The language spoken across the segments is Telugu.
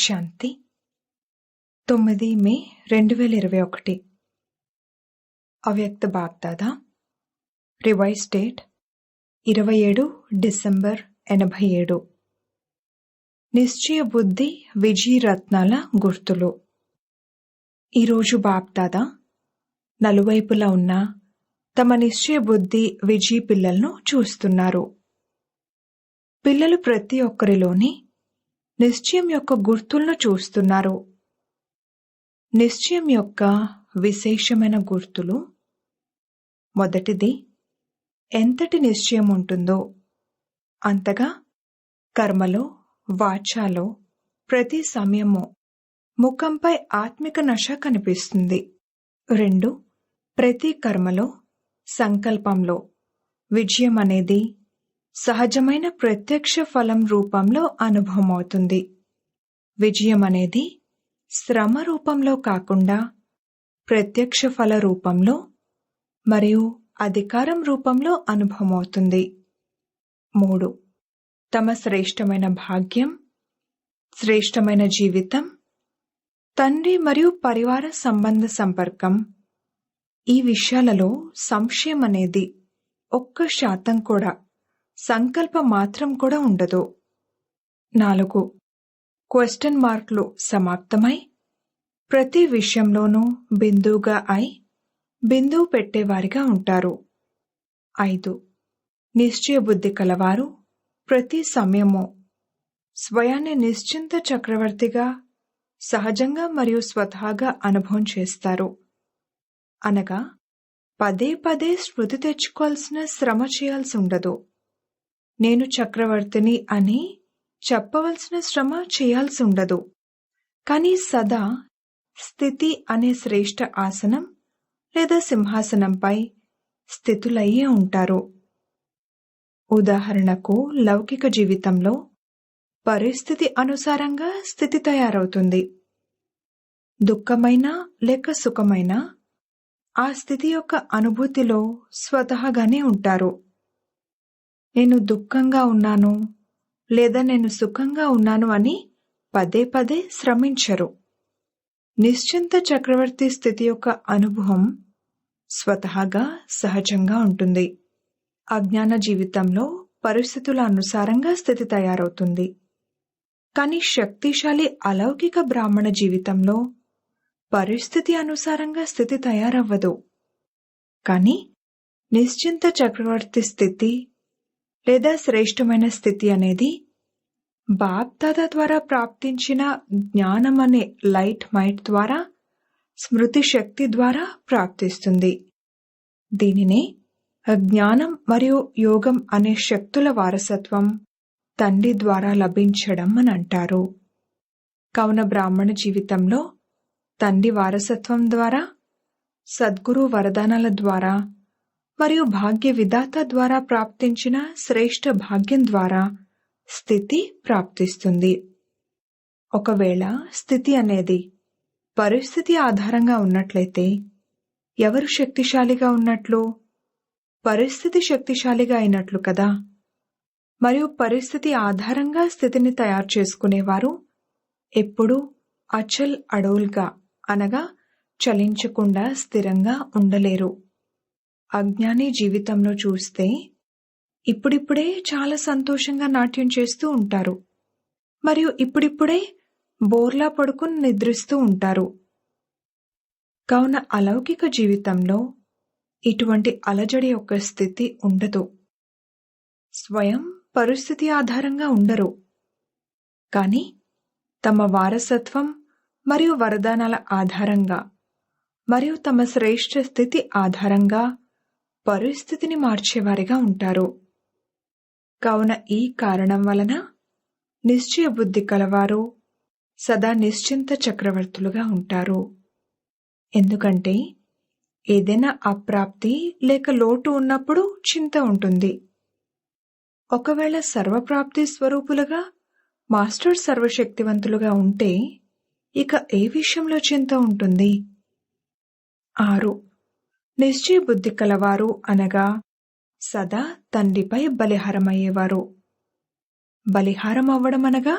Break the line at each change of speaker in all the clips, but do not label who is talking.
శాంతి 9 మే 2021 అవ్యక్త బాగ్దాదా రివైజ్ డేట్ 27 డిసెంబర్ 87 నిశ్చయ బుద్ధి విజయ రత్నాల గుర్తులు. ఈరోజు బాగ్దాదా నలువైపులా ఉన్న తమ నిశ్చయ బుద్ధి విజయ పిల్లలను చూస్తున్నారు. పిల్లలు ప్రతి ఒక్కరిలోని నిశ్చయం యొక్క గుర్తులను చూస్తున్నారు. నిశ్చయం యొక్క విశేషమైన గుర్తులు: మొదటిది, ఎంతటి నిశ్చయం ఉంటుందో అంతగా కర్మలో, వాచాలో ప్రతి సమయము ముఖంపై ఆత్మిక నశ కనిపిస్తుంది. 2, ప్రతి కర్మలో, సంకల్పంలో విజయం అనేది సహజమైన ప్రత్యక్ష ఫలం రూపంలో అనుభవమవుతుంది. విజయం అనేది శ్రమ రూపంలో కాకుండా ప్రత్యక్ష ఫల రూపంలో మరియు అధికారం రూపంలో అనుభవమవుతుంది. 3, తమ శ్రేష్టమైన భాగ్యం, శ్రేష్టమైన జీవితం, తండ్రి మరియు పరివార సంబంధ సంపర్కం, ఈ విషయాలలో సంశయం అనేది 1% కూడా, సంకల్ప మాత్రం కూడా ఉండదు. 4, క్వశ్చన్ మార్కులు సమాప్తమై ప్రతి విషయంలోనూ బిందువుగా అయి బిందువు పెట్టేవారిగా ఉంటారు. 5, నిశ్చయ బుద్ధి కలవారు ప్రతి సమయము స్వయాన్ని నిశ్చింత చక్రవర్తిగా సహజంగా మరియు స్వతహాగా అనుభవం చేస్తారు. అనగా పదే పదే స్మృతి తెచ్చుకోవాల్సిన శ్రమ చేయాల్సి ఉండదు. నేను చక్రవర్తిని అని చెప్పవలసిన శ్రమ చేయాల్సి ఉండదు. కానీ సదా స్థితి అనే శ్రేష్ఠ ఆసనం లేదా సింహాసనంపై స్థితులయ్యే ఉంటారు. ఉదాహరణకు, లౌకిక జీవితంలో పరిస్థితి అనుసారంగా స్థితి తయారవుతుంది. దుఃఖమైన లేక సుఖమైన ఆ స్థితి యొక్క అనుభూతిలో స్వతహాగానే ఉంటారు. నేను దుఃఖంగా ఉన్నాను లేదా నేను సుఖంగా ఉన్నాను అని పదే పదే శ్రమించరు. నిశ్చింత చక్రవర్తి స్థితి యొక్క అనుభవం స్వతహాగా సహజంగా ఉంటుంది. అజ్ఞాన జీవితంలో పరిస్థితుల అనుసారంగా స్థితి తయారవుతుంది. కానీ శక్తిశాలి అలౌకిక బ్రాహ్మణ జీవితంలో పరిస్థితి అనుసారంగా స్థితి తయారవ్వదు. కానీ నిశ్చింత చక్రవర్తి స్థితి లేదా శ్రేష్టమైన స్థితి అనేది బాప్దాదా ద్వారా ప్రాప్తించిన జ్ఞానం అనే లైట్ మైట్ ద్వారా, స్మృతి శక్తి ద్వారా ప్రాప్తిస్తుంది. దీనినే జ్ఞానం మరియు యోగం అనే శక్తుల వారసత్వం తండ్రి ద్వారా లభించడం అని అంటారు. కావున బ్రాహ్మణ జీవితంలో తండ్రి వారసత్వం ద్వారా, సద్గురు వరదానాల ద్వారా మరియు భాగ్య విధాత ద్వారా ప్రాప్తించిన శ్రేష్ఠ భాగ్యం ద్వారా స్థితి ప్రాప్తిస్తుంది. ఒకవేళ స్థితి అనేది పరిస్థితి ఆధారంగా ఉన్నట్లయితే ఎవరు శక్తిశాలిగా ఉన్నట్లు? పరిస్థితి శక్తిశాలిగా అయినట్లు కదా. మరియు పరిస్థితి ఆధారంగా స్థితిని తయారు చేసుకునేవారు ఎప్పుడూ అచల్ అడోల్గా అనగా చలించకుండా స్థిరంగా ఉండలేరు. అజ్ఞాని జీవితంలో చూస్తే ఇప్పుడిప్పుడే చాలా సంతోషంగా నాట్యం చేస్తూ ఉంటారు మరియు ఇప్పుడిప్పుడే బోర్లా పడుకుని నిద్రిస్తూ ఉంటారు. కావున అలౌకిక జీవితంలో ఇటువంటి అలజడి యొక్క స్థితి ఉండదు. స్వయం పరిస్థితి ఆధారంగా ఉండరు. కానీ తమ వారసత్వం మరియు వరదానాల ఆధారంగా మరియు తమ శ్రేష్ఠ స్థితి ఆధారంగా పరిస్థితిని మార్చేవారిగా ఉంటారు. కావున ఈ కారణం వలన నిశ్చయ బుద్ధి కలవారు సదా నిశ్చింత చక్రవర్తులుగా ఉంటారు. ఎందుకంటే ఏదైనా అప్రాప్తి లేక లోటు ఉన్నప్పుడు చింత ఉంటుంది. ఒకవేళ సర్వప్రాప్తి స్వరూపులుగా మాస్టర్ సర్వశక్తివంతులుగా ఉంటే ఇక ఏ విషయంలో చింత ఉంటుంది? 6, నిశ్చయ బుద్ధి కలవారు అనగా సదా తండ్రిపై బలిహారమయ్యేవారు. బలిహారం అవ్వడం అనగా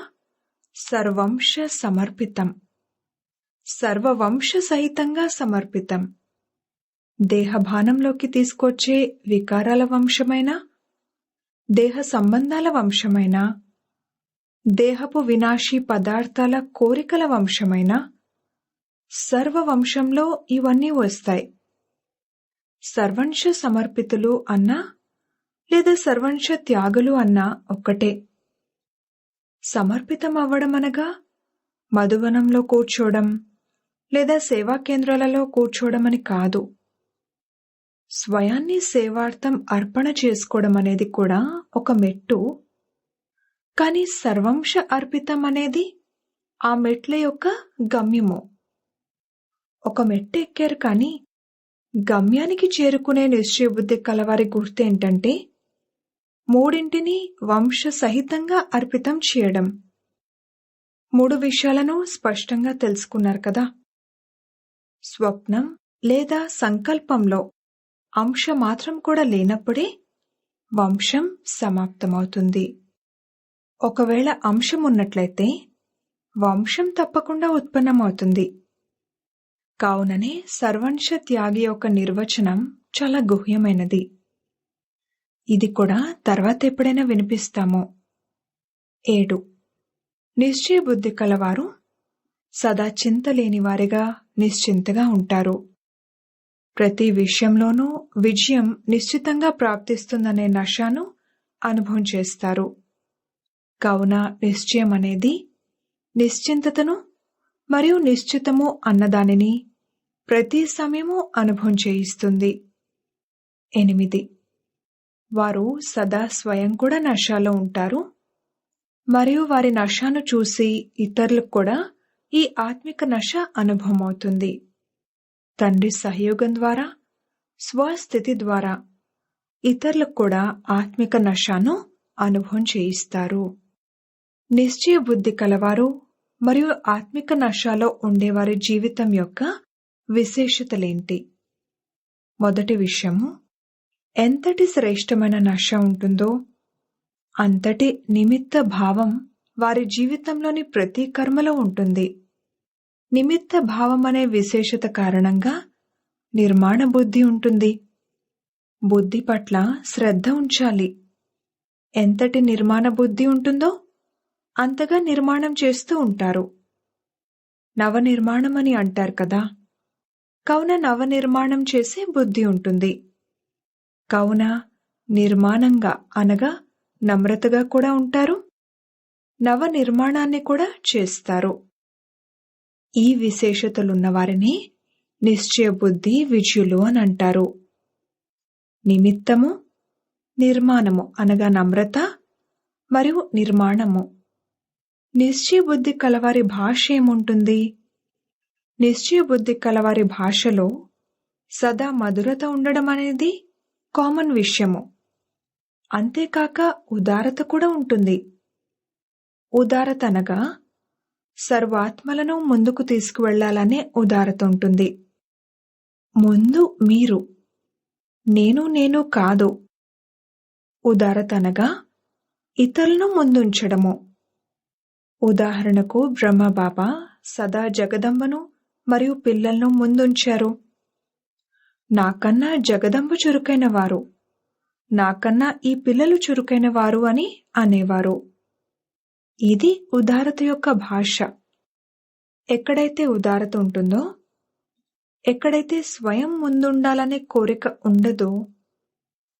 సర్వంశ సమర్పితం, సర్వవంశ సహితంగా సమర్పితం. దేహభానంలోకి తీసుకొచ్చే వికారాల వంశమైన, దేహ సంబంధాల వంశమైన, దేహపు వినాశీ పదార్థాల కోరికల వంశమైన, సర్వవంశంలో ఇవన్నీ వస్తాయి. సర్వంశ సమర్పితులు అన్నా లేదా సర్వంశ త్యాగులు అన్నా ఒక్కటే. సమర్పితం అవ్వడం అనగా మధువనంలో కూర్చోవడం లేదా సేవా కేంద్రాలలో కూర్చోవడం అని కాదు. స్వయాన్ని సేవార్థం అర్పణ చేసుకోవడం అనేది కూడా ఒక మెట్టు. కానీ సర్వంశ అర్పితం అనేది ఆ మెట్ల యొక్క గమ్యము. ఒక మెట్టు ఎక్కారు కానీ గమ్యానికి చేరుకునే నిశ్చయబుద్ధి కలవారి గుర్తేంటంటే మూడింటిని వంశ సహితంగా అర్పితం చేయడం. 3 విషయాలను స్పష్టంగా తెలుసుకున్నారు కదా. స్వప్నం లేదా సంకల్పంలో అంశ మాత్రం కూడా లేనప్పుడే వంశం సమాప్తమవుతుంది. ఒకవేళ అంశం ఉన్నట్లయితే వంశం తప్పకుండా ఉత్పన్నమవుతుంది. కావుననే సర్వంశ త్యాగి యొక్క నిర్వచనం చాలా గుహ్యమైనది. ఇది కూడా తర్వాత ఎప్పుడైనా వినిపిస్తాము. 7. నిశ్చయ బుద్ధి కలవారు సదా చింత లేనివారిగా నిశ్చింతగా ఉంటారు. ప్రతి విషయంలోనూ విజయం నిశ్చితంగా ప్రాప్తిస్తుందనే నషాను అనుభవం చేస్తారు. కావున నిశ్చయం అనేది నిశ్చింతతను మరియు నిశ్చితము అన్నదానిని ప్రతి సమయము అనుభవం చేయిస్తుంది. 8. వారు సదా స్వయం కూడా నషాలో ఉంటారు మరియు వారి నషాను చూసి ఇతరులకు కూడా ఈ ఆత్మిక నష అనుభవం అవుతుంది. తండ్రి సహయోగం ద్వారా, స్వస్థితి ద్వారా ఇతరులకు కూడా ఆత్మిక నషాను అనుభవం చేయిస్తారు. నిశ్చయ బుద్ధి కలవారు మరియు ఆత్మిక నషాలో ఉండేవారి జీవితం యొక్క విశేషతలేంటి? మొదటి విషయము, ఎంతటి శ్రేష్టమైన నష ఉంటుందో అంతటి నిమిత్త భావం వారి జీవితంలోని ప్రతి కర్మలో ఉంటుంది. నిమిత్త భావం అనే విశేషత కారణంగా నిర్మాణ బుద్ధి ఉంటుంది. బుద్ధి పట్ల శ్రద్ధ ఉంచాలి. ఎంతటి నిర్మాణ బుద్ధి ఉంటుందో అంతగా నిర్మాణం చేస్తూ ఉంటారు. నవనిర్మాణం అని అంటారు కదా. కావున నవనిర్మాణం చేసే బుద్ధి ఉంటుంది. కావున నిర్మాణంగా అనగా నమ్రతగా కూడా ఉంటారు. నవనిర్మాణాన్ని కూడా చేస్తారు. ఈ విశేషతలున్న వారిని నిశ్చయ బుద్ధి విజయులు అని అంటారు. నిమిత్తము, నిర్మాణము అనగా నమ్రత మరియు నిర్మాణము. నిశ్చయ బుద్ధి కలవారి భాష ఏముంటుంది? నిశ్చయ బుద్ధి కలవారి భాషలో సదా మధురత ఉండడం అనేది కామన్ విషయము. అంతేకాక ఉదారత కూడా ఉంటుంది. ఉదారత అనగా సర్వాత్మలను ముందుకు తీసుకువెళ్లాలనే ఉదారత ఉంటుంది. ముందు మీరు, నేను కాదు. ఉదారత అనగా ఇతరులను ముందుంచడము. ఉదాహరణకు బ్రహ్మబాబా సదా జగదంబను మరియు పిల్లలను ముందుంచారు. నాకన్నా జగదంబ చురుకైన వారు, నాకన్నా ఈ పిల్లలు చురుకైన వారు అని అనేవారు. ఇది ఉదారత యొక్క భాష. ఎక్కడైతే ఉదారత ఉంటుందో, ఎక్కడైతే స్వయం ముందుండాలనే కోరిక ఉండదో,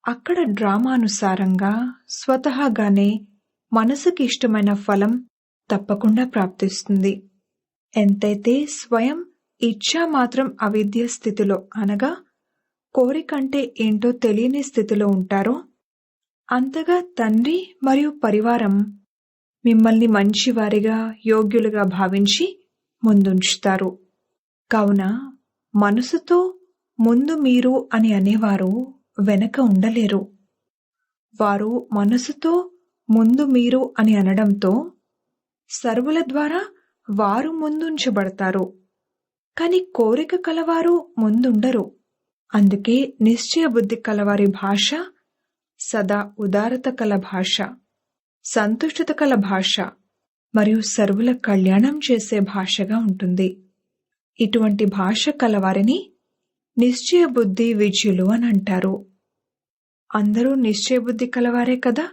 అక్కడ డ్రామానుసారంగా స్వతహాగానే మనసుకి ఇష్టమైన ఫలం తప్పకుండా ప్రాప్తిస్తుంది. ఎంతైతే స్వయం ఇచ్ఛా మాత్రం అవిద్య స్థితిలో అనగా కోరికంటే ఏంటో తెలియని స్థితిలో ఉంటారో, అంతగా తండ్రి మరియు పరివారం మిమ్మల్ని మంచివారిగా, యోగ్యులుగా భావించి ముందుంచుతారు. కావున మనసుతో ముందు మీరు అని అనేవారు వెనక ఉండలేరు. వారు మనసుతో ముందు మీరు అని అనడంతో సర్వుల ద్వారా వారు ముందుంచబడతారు. కాని కోరిక కలవారు ముందుండరు. అందుకే నిశ్చయ బుద్ధి కలవారి భాష సదా ఉదారత కల భాష, సంతుష్టత కల భాష మరియు సర్వుల కళ్యాణం చేసే భాషగా ఉంటుంది. ఇటువంటి భాష కలవారిని నిశ్చయ బుద్ధి విజయులు అని అంటారు. అందరూ నిశ్చయ బుద్ధి కలవారే కదా,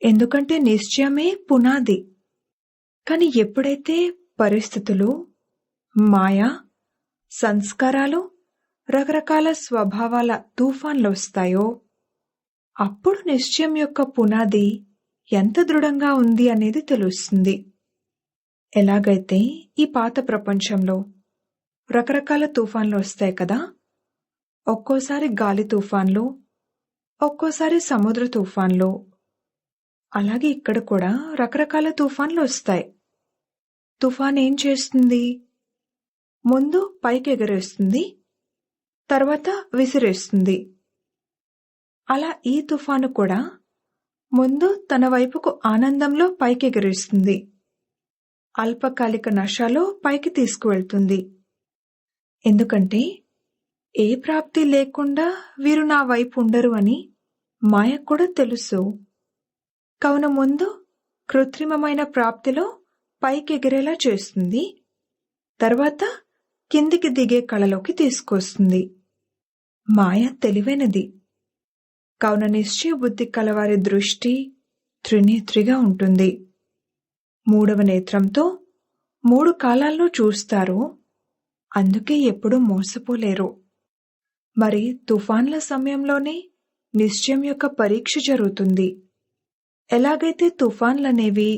ఎందుకంటే నిశ్చయమే పునాది. కానీ ఎప్పుడైతే పరిస్థితులు, మాయ, సంస్కారాలు, రకరకాల స్వభావాల తుఫాన్లు వస్తాయో అప్పుడు నిశ్చయం యొక్క పునాది ఎంత దృఢంగా ఉంది అనేది తెలుస్తుంది. ఎలాగైతే ఈ పాత ప్రపంచంలో రకరకాల తుఫాన్లు వస్తాయి కదా, ఒక్కోసారి గాలి తుఫాన్లు, ఒక్కోసారి సముద్ర తుఫాన్లు, అలాగే ఇక్కడ కూడా రకరకాల తుఫాన్లు వస్తాయి. తుఫాన్ ఏం చేస్తుంది? ముందు పైకి ఎగరేస్తుంది, తర్వాత విసిరేస్తుంది. అలా ఈ తుఫాను కూడా ముందు తన వైపుకు ఆనందంలో పైకి ఎగరేస్తుంది, అల్పకాలిక నషలో పైకి తీసుకువెళ్తుంది. ఎందుకంటే ఏ ప్రాప్తి లేకుండా వీరు నా వైపు ఉండరు అని మాయకు కూడా తెలుసు. కావున ముందు కృత్రిమమైన ప్రాప్తిలో పైకి ఎగిరేలా చేస్తుంది, తర్వాత కిందికి దిగే కళలోకి తీసుకొస్తుంది. మాయ తెలివైనది. కావున నిశ్చయ బుద్ధి కలవారి దృష్టి త్రినేత్రిగా ఉంటుంది. మూడవ నేత్రంతో 3 కాలాల్లో చూస్తారు, అందుకే ఎప్పుడూ మోసపోలేరు. మరి తుఫాన్ల సమయంలోనే నిశ్చయం యొక్క పరీక్ష జరుగుతుంది. ఎలాగైతే తుఫాన్లనేవి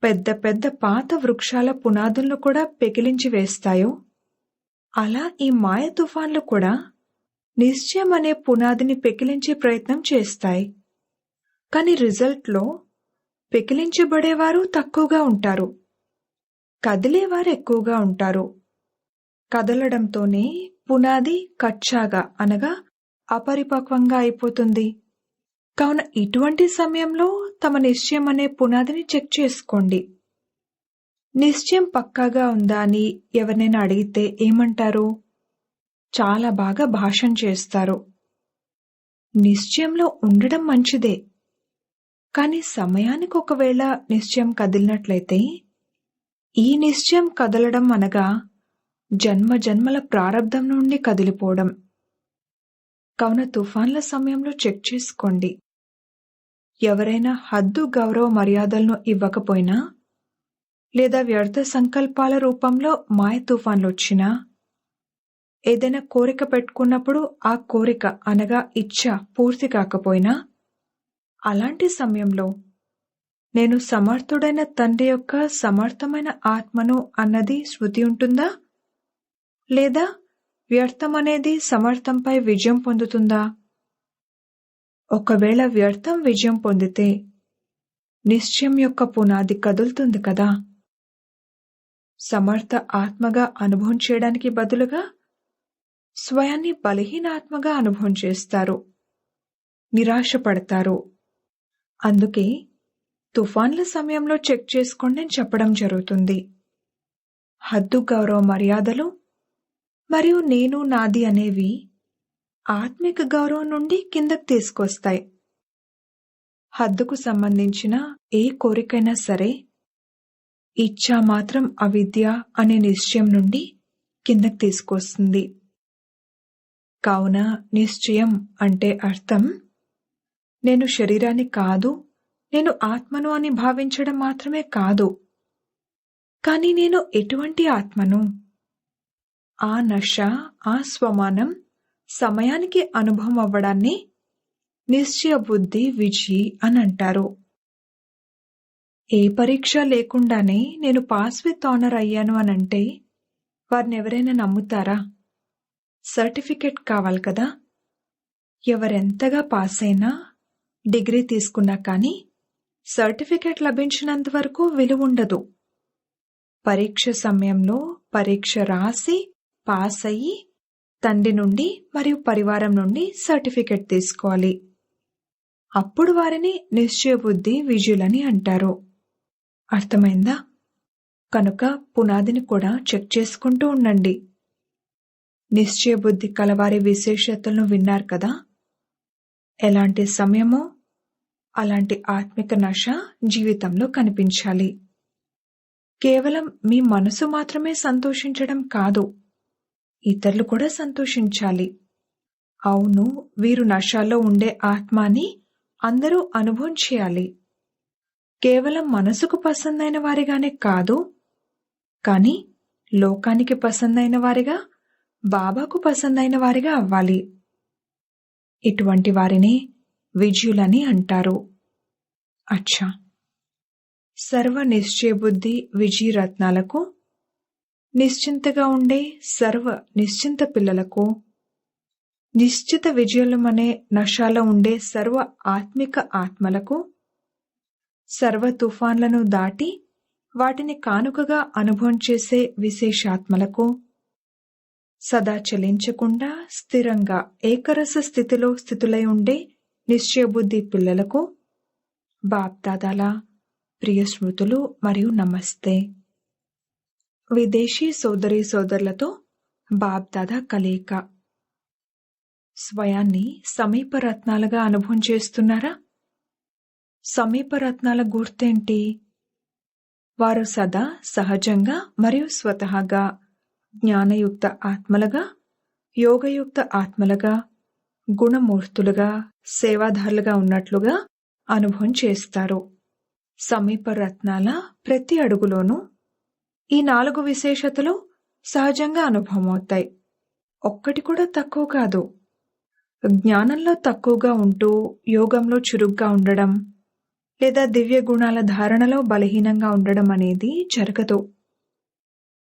పెద్ద పెద్ద పాత వృక్షాల పునాదులను కూడా పెకిలించి వేస్తాయో, అలా ఈ మాయ తుఫాన్లు కూడా నిశ్చయం అనే పునాదిని పెకిలించే ప్రయత్నం చేస్తాయి. కానీ రిజల్ట్లో పెకిలించబడేవారు తక్కువగా ఉంటారు, కదిలేవారు ఎక్కువగా ఉంటారు. కదలడంతోనే పునాది కచ్చాగా అనగా అపరిపక్వంగా అయిపోతుంది. కావున ఇటువంటి సమయంలో తమ నిశ్చయం అనే పునాదిని చెక్ చేసుకోండి. నిశ్చయం పక్కాగా ఉందా అని ఎవరినైనా అడిగితే ఏమంటారు? చాలా బాగా భాషణ చేస్తారు. నిశ్చయంలో ఉండడం మంచిదే, కానీ సమయానికి ఒకవేళ నిశ్చయం కదిలినట్లయితే ఈ నిశ్చయం కదలడం అనగా జన్మ జన్మల ప్రారబ్ధం నుండి కదిలిపోవడం. కావున తుఫాన్ల సమయంలో చెక్ చేసుకోండి. ఎవరైనా హద్దు గౌరవ మర్యాదలను ఇవ్వకపోయినా, లేదా వ్యర్థ సంకల్పాల రూపంలో మాయ తుఫాన్లు వచ్చినా, ఏదైనా కోరిక పెట్టుకున్నప్పుడు ఆ కోరిక అనగా ఇచ్ఛ పూర్తి కాకపోయినా, అలాంటి సమయంలో నేను సమర్థుడైన తండ్రి యొక్క సమర్థమైన ఆత్మను అన్నది శృతి ఉంటుందా, లేదా వ్యర్థమనేది సమర్థంపై విజయం పొందుతుందా? ఒకవేళ వ్యర్థం విజయం పొందితే నిశ్చయం యొక్క పునాది కదులుతుంది కదా. సమర్థ ఆత్మగా అనుభవం చేయడానికి బదులుగా స్వయాన్ని బలహీన ఆత్మగా అనుభవం చేస్తారు, నిరాశపడతారు. అందుకే తుఫాన్ల సమయంలో చెక్ చేసుకోండి అని చెప్పడం జరుగుతుంది. హద్దు గౌరవ మర్యాదలు మరియు నేను నాది అనేవి ఆత్మిక గౌరవం నుండి కిందకు తీసుకొస్తాయి. హద్దుకు సంబంధించిన ఏ కోరికైనా సరే ఇచ్ఛా మాత్రం అవిద్య అనే నిశ్చయం నుండి కిందకు తీసుకొస్తుంది. కావున నిశ్చయం అంటే అర్థం నేను శరీరాన్ని కాదు, నేను ఆత్మను అని భావించడం మాత్రమే కాదు, కానీ నేను ఎటువంటి ఆత్మను? ఆ నశ, ఆ స్వమానం సమయానికి అనుభవం అవ్వడాన్ని నిశ్చయ బుద్ధి విజి అని అంటారు. ఏ పరీక్ష లేకుండానే నేను పాస్ విత్ ఆనర్ అయ్యాను అనంటే వారిని ఎవరైనా నమ్ముతారా? సర్టిఫికెట్ కావాలి కదా. ఎవరెంతగా పాస్ అయినా, డిగ్రీ తీసుకున్నా కానీ సర్టిఫికెట్ లభించినంత వరకు విలువ ఉండదు. పరీక్ష సమయంలో పరీక్ష రాసి పాస్ అయ్యి తండ్రి నుండి మరియు పరివారం నుండి సర్టిఫికెట్ తీసుకోవాలి. అప్పుడు వారిని నిశ్చయ బుద్ధి విజయులని అంటారు. అర్థమైందా? కనుక పునాదిని కూడా చెక్ చేసుకుంటూ ఉండండి. నిశ్చయ బుద్ధి కలవారి విశేషతలను విన్నారు కదా. ఎలాంటి సమయమో అలాంటి ఆత్మిక నశ జీవితంలో కనిపించాలి. కేవలం మీ మనసు మాత్రమే సంతోషించడం కాదు, ఇతరులు కూడా సంతోషించాలి. అవును, వీరు నశాల్లో ఉండే ఆత్మని అందరూ అనుభవం చేయాలి. కేవలం మనసుకు పసందైన వారిగానే కాదు, కానీ లోకానికి పసందైన వారిగా, బాబాకు పసందైన వారిగా అవ్వాలి. ఇటువంటి వారిని విజయులని అంటారు. అచ్చా, సర్వ నిశ్చయబుద్ధి విజయరత్నాలకు, నిశ్చింతగా ఉండే సర్వ నిశ్చింత పిల్లలకు, నిశ్చిత విజయలమనే నశాలో ఉండే సర్వ ఆత్మిక ఆత్మలకు, సర్వ తుఫాన్లను దాటి వాటిని కానుకగా అనుభవం చేసే విశేషాత్మలకు, సదా చలించకుండా స్థిరంగా ఏకరస స్థితిలో స్థితులై ఉండే నిశ్చయబుద్ధి పిల్లలకు బాప్దాదాల ప్రియ స్మృతులు మరియు నమస్తే. విదేశీ సోదరీ సోదరులతో బాప్దాదా కలయిక. స్వయాన్ని సమీప రత్నాలుగా అనుభవం చేస్తున్నారా? సమీప రత్నాల గుర్తేంటి? వారు సదా సహజంగా మరియు స్వతహాగా జ్ఞానయుక్త ఆత్మలుగా, యోగయుక్త ఆత్మలుగా, గుణమూర్తులుగా, సేవాదారులుగా ఉన్నట్లుగా అనుభవం చేస్తారు. సమీప రత్నాల ప్రతి అడుగులోనూ ఈ 4 విశేషతలు సహజంగా అనుభవమవుతాయి. ఒక్కటి కూడా తక్కువ కాదు. జ్ఞానంలో తక్కువగా ఉంటూ యోగంలో చురుగ్గా ఉండడం లేదా దివ్య గుణాల ధారణలో బలహీనంగా ఉండడం అనేది జరగదు.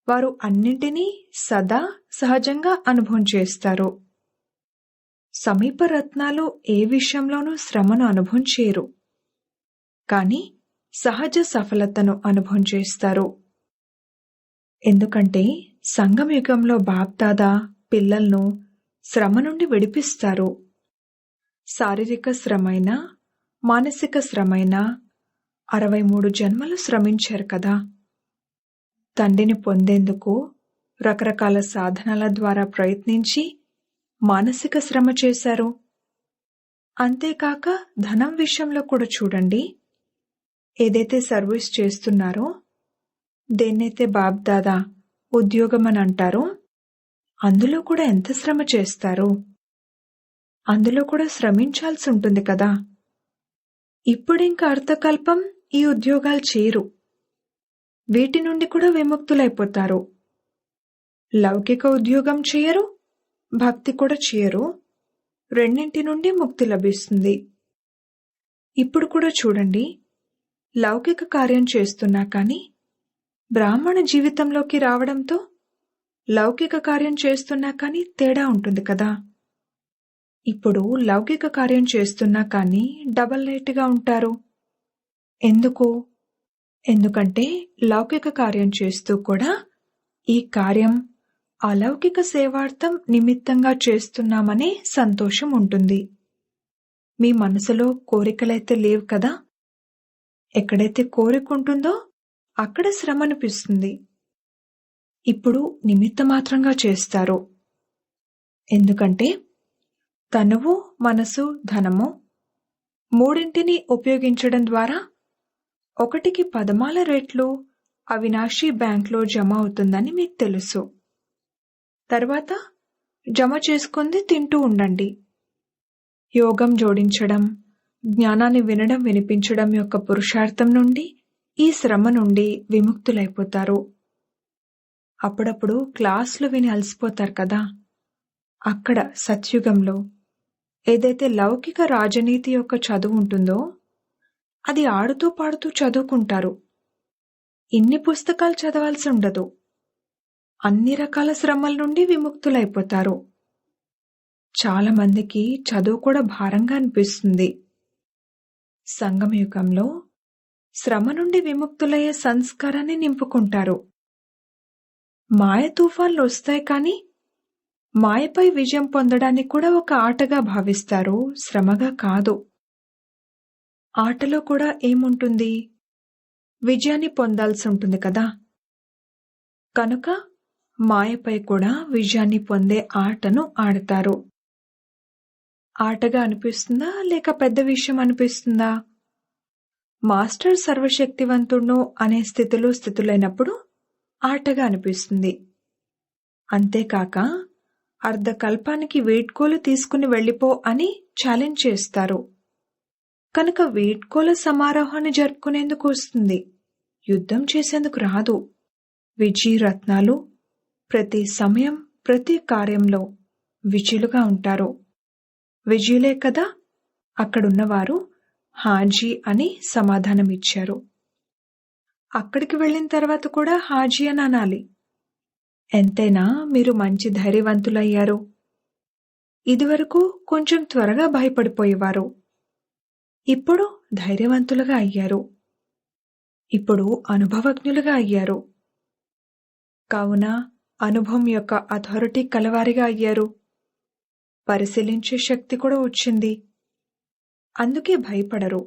వారు అన్నింటినీ సదా సహజంగా అనుభవం చేస్తారు. సమీప రత్నాలు ఏ విషయంలోనూ శ్రమను అనుభవం చేయరు, కానీ సహజ సఫలతను అనుభవం చేస్తారు. ఎందుకంటే సంగమయుగంలో బాప్దాదా పిల్లలను శ్రమ నుండి విడిపిస్తారు. శారీరక శ్రమైనా, మానసిక శ్రమైనా 63 జన్మలు శ్రమించారు కదా. తండ్రిని పొందేందుకు రకరకాల సాధనాల ద్వారా ప్రయత్నించి మానసిక శ్రమ చేశారు. అంతేకాక ధనం విషయంలో కూడా చూడండి. ఏదైతే సర్వీస్ చేస్తున్నారో, దేన్నైతే బాప్దాదా ఉద్యోగం అని అంటారో, అందులో కూడా ఎంత శ్రమ చేస్తారు. అందులో కూడా శ్రమించాల్సి ఉంటుంది కదా. ఇప్పుడింక అర్థకల్పం ఈ ఉద్యోగాలు చేయరు. వీటి నుండి కూడా విముక్తులైపోతారు. లౌకిక ఉద్యోగం చేయరు, భక్తి కూడా చేయరు. రెండింటి నుండి ముక్తి లభిస్తుంది. ఇప్పుడు కూడా చూడండి, లౌకిక కార్యం చేస్తున్నా కానీ బ్రాహ్మణ జీవితంలోకి రావడంతో లౌకిక కార్యం చేస్తున్నా కానీ తేడా ఉంటుంది కదా. ఇప్పుడు లౌకిక కార్యం చేస్తున్నా కానీ డబల్ లైట్గా ఉంటారు. ఎందుకు? ఎందుకంటే లౌకిక కార్యం చేస్తూ కూడా ఈ కార్యం అలౌకిక సేవార్థం నిమిత్తంగా చేస్తున్నామనే సంతోషం ఉంటుంది. మీ మనసులో కోరికలైతే లేవు కదా. ఎక్కడైతే కోరిక ఉంటుందో అక్కడ శ్రమ అనిపిస్తుంది. ఇప్పుడు నిమిత్తమాత్రంగా చేస్తారు. ఎందుకంటే తనువు, మనసు, ధనము మూడింటిని ఉపయోగించడం ద్వారా 1కి 10 రెట్లు అవినాశీ బ్యాంక్లో జమ అవుతుందని మీకు తెలుసు. తర్వాత జమ చేసుకుంది తింటూ ఉండండి. యోగం జోడించడం, జ్ఞానాన్ని వినడం వినిపించడం యొక్క పురుషార్థం నుండి ఈ శ్రమ నుండి విముక్తులైపోతారు. అప్పుడప్పుడు క్లాసులు విని అలసిపోతారు కదా. అక్కడ సత్యుగంలో ఏదైతే లౌకిక రాజనీతి యొక్క చదువు ఉంటుందో అది ఆడుతూ పాడుతూ చదువుకుంటారు. ఇన్ని పుస్తకాలు చదవాల్సి ఉండదు. అన్ని రకాల శ్రమల నుండి విముక్తులైపోతారు. చాలా మందికి చదువు కూడా భారంగా అనిపిస్తుంది. సంగమయుగంలో శ్రమ నుండి విముక్తులయ్యే సంస్కారాన్ని నింపుకుంటారు. మాయ తుఫాన్లు వస్తాయి కానీ మాయపై విజయం పొందడానికి కూడా ఒక ఆటగా భావిస్తారు, శ్రమగా కాదు. ఆటలో కూడా ఏముంటుంది? విజయాన్ని పొందాల్సి ఉంటుంది కదా. కనుక మాయపై కూడా విజయాన్ని పొందే ఆటను ఆడతారు. ఆటగా అనిపిస్తుందా లేక పెద్ద విషయం అనిపిస్తుందా? మాస్టర్ సర్వశక్తివంతుణ్ణు అనే స్థితులైనప్పుడు ఆటగా అనిపిస్తుంది. అంతేకాక అర్ధకల్పానికి వీడ్కోలు తీసుకుని వెళ్ళిపో అని ఛాలెంజ్ చేస్తారు. కనుక వీడ్కోల సమారోహాన్ని జరుపుకునేందుకు వస్తుంది, యుద్ధం చేసేందుకు రాదు. విజయరత్నాలు ప్రతి సమయం ప్రతి కార్యంలో విజయులుగా ఉంటారు. విజయులే కదా అక్కడున్నవారు హాజీ అని సమాధానమిచ్చారు. అక్కడికి వెళ్ళిన తర్వాత కూడా హాజీ అని అనాలి. ఎంతైనా మీరు మంచి ధైర్యవంతులయ్యారు. ఇదివరకు కొంచెం త్వరగా భయపడిపోయేవారు, ఇప్పుడు ధైర్యవంతులుగా అయ్యారు. ఇప్పుడు అనుభవజ్ఞులుగా అయ్యారు. కావున అనుభవం యొక్క అథారిటీ కలవారిగా అయ్యారు. పరిశీలించే శక్తి కూడా వచ్చింది. అందుకే భయపడరు.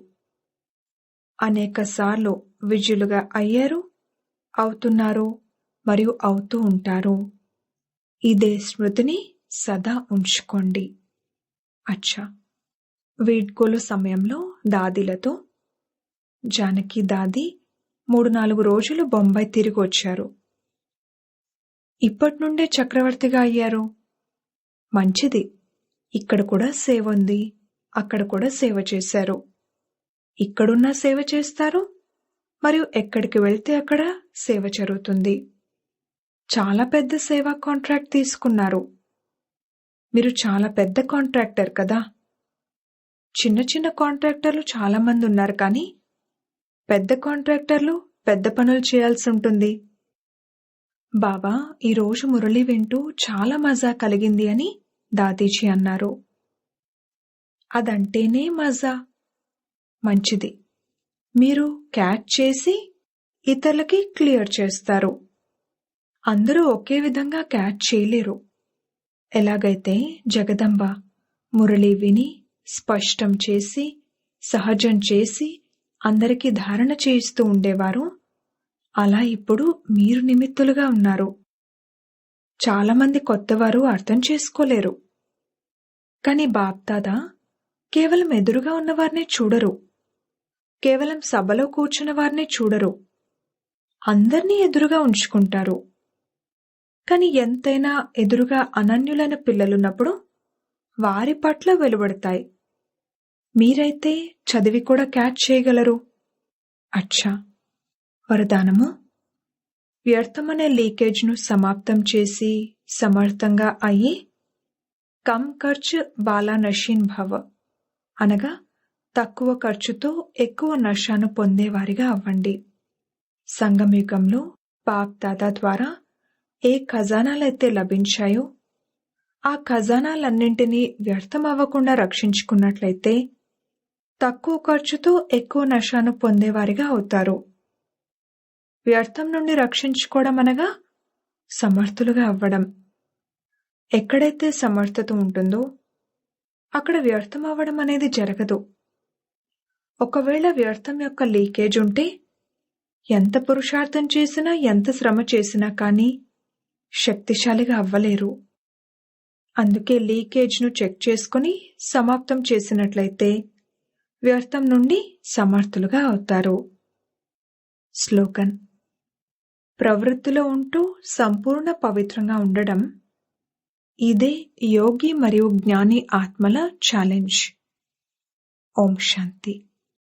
అనేకసార్లు విజయులుగా అయ్యారు, అవుతున్నారు మరియు అవుతూ ఉంటారు. ఇదే స్మృతిని సదా ఉంచుకోండి. అచ్చా, వీడ్కోలు సమయంలో దాదీలతో జానకి దాది 3-4 రోజులు బొంబాయి తిరిగి వచ్చారు. ఇప్పటి నుండే చక్రవర్తిగా అయ్యారు. మంచిది. ఇక్కడ కూడా సేవ ఉంది, అక్కడ కూడా సేవ చేశారు. ఇక్కడున్నా సేవ చేస్తారు మరియు ఎక్కడికి వెళ్తే అక్కడ సేవ జరుగుతుంది. చాలా పెద్ద సేవా కాంట్రాక్ట్ తీసుకున్నారు. మీరు చాలా పెద్ద కాంట్రాక్టర్ కదా. చిన్న చిన్న కాంట్రాక్టర్లు చాలా మంది ఉన్నారు, కానీ పెద్ద కాంట్రాక్టర్లు పెద్ద పనులు చేయాల్సి ఉంటుంది. బాబా ఈరోజు మురళి వింటూ చాలా మజా కలిగింది అని దాదీజీ అన్నారు. అదంటేనే మజా. మంచిది. మీరు క్యాచ్ చేసి ఇతరులకి క్లియర్ చేస్తారు. అందరూ ఒకే విధంగా క్యాచ్ చేయలేరు. ఎలాగైతే జగదంబ మురళి విని స్పష్టం చేసి సహజం చేసి అందరికీ ధారణ చేయిస్తూ ఉండేవారు, అలా ఇప్పుడు మీరు నిమిత్తులుగా ఉన్నారు. చాలామంది కొత్తవారు అర్థం చేసుకోలేరు. కానీ బాప్దాదా కేవలం ఎదురుగా ఉన్నవారినే చూడరు, కేవలం సభలో కూర్చున్న వారినే చూడరు, అందర్నీ ఎదురుగా ఉంచుకుంటారు. కాని ఎంతైనా ఎదురుగా అనన్యులైన పిల్లలున్నప్పుడు వారి పట్ల వెలువడతాయి. మీరైతే చదివి కూడా క్యాచ్ చేయగలరు. అచ్చా, వరదానము: వ్యర్థమనే లీకేజ్ను సమాప్తం చేసి సమర్థంగా అయ్యి కమ్ ఖర్చు బాలా నషీన్ భవ, అనగా తక్కువ ఖర్చుతో ఎక్కువ నషాను పొందేవారిగా అవ్వండి. సంగమయుగంలో బాప్ దాదా ద్వారా ఏ ఖజానాలైతే లభించాయో ఆ ఖజానాలన్నింటినీ వ్యర్థం అవ్వకుండా రక్షించుకున్నట్లయితే తక్కువ ఖర్చుతో ఎక్కువ నషాను పొందేవారిగా అవుతారు. వ్యర్థం నుండి రక్షించుకోవడం అనగా సమర్థులుగా అవ్వడం. ఎక్కడైతే సమర్థత ఉంటుందో అక్కడ వ్యర్థం అవ్వడం అనేది జరగదు. ఒకవేళ వ్యర్థం యొక్క లీకేజ్ ఉంటే ఎంత పురుషార్థం చేసినా ఎంత శ్రమ చేసినా కానీ శక్తిశాలిగా అవ్వలేరు. అందుకే లీకేజ్ను చెక్ చేసుకుని సమాప్తం చేసినట్లయితే వ్యర్థం నుండి సమర్థులుగా అవుతారు. స్లోగన్: ప్రవృత్తిలో ఉంటూ సంపూర్ణ పవిత్రంగా ఉండడం, ఇదే యోగి మరియు జ్ఞాని ఆత్మల ఛాలెంజ్. ఓం శాంతి.